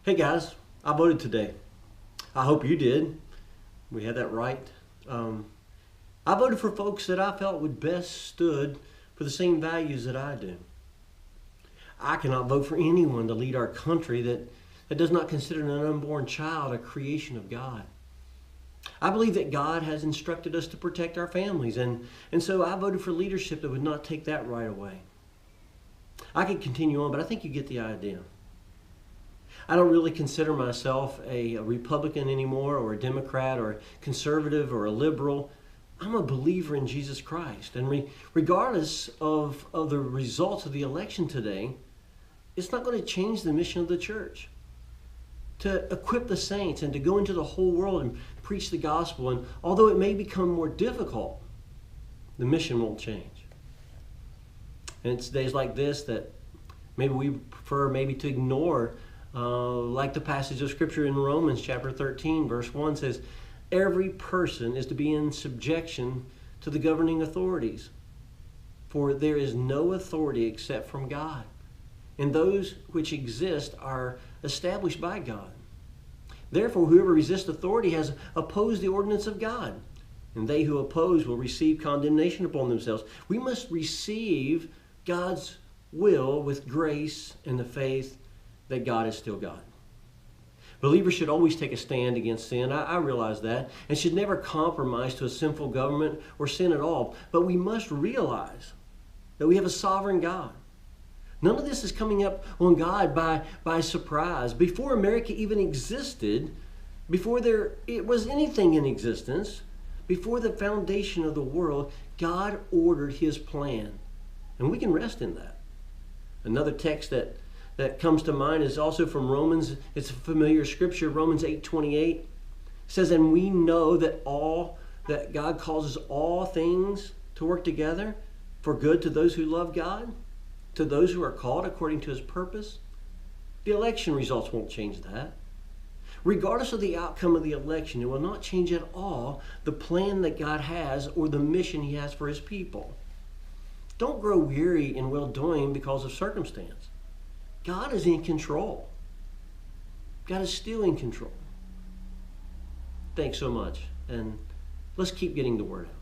Hey guys, I voted today. I hope you did. We had that right. I voted for folks that I felt would best stood for the same values that I do. I cannot vote for anyone to lead our country that does not consider an unborn child a creation of God. I believe that God has instructed us to protect our families, and so I voted for leadership that would not take that right away. I could continue on, but I think you get the idea. I don't really consider myself a Republican anymore, or a Democrat, or a conservative, or a liberal. I'm a believer in Jesus Christ. And regardless of the results of the election today, it's not going to change the mission of the church. To equip the saints and to go into the whole world and preach the gospel. And although it may become more difficult, the mission won't change. And it's days like this that maybe we prefer to ignore, like the passage of Scripture in Romans chapter 13, verse 1 says, every person is to be in subjection to the governing authorities, for there is no authority except from God, and those which exist are established by God. Therefore, whoever resists authority has opposed the ordinance of God, and they who oppose will receive condemnation upon themselves. We must receive God's will with grace and the faith that God is still God. Believers should always take a stand against sin. I realize that, and should never compromise to a sinful government or sin at all. But we must realize that we have a sovereign God. None of this is coming up on God by surprise. Before America even existed, before it was anything in existence, before the foundation of the world, God ordered His plan. And we can rest in that. Another text that comes to mind is also from Romans. It's a familiar scripture, Romans 8:28. It says, and we know that God causes all things to work together for good to those who love God, to those who are called according to His purpose. The election results won't change that. Regardless of the outcome of the election, it will not change at all the plan that God has or the mission He has for His people. Don't grow weary in well-doing because of circumstance. God is in control. God is still in control. Thanks so much, and let's keep getting the word out.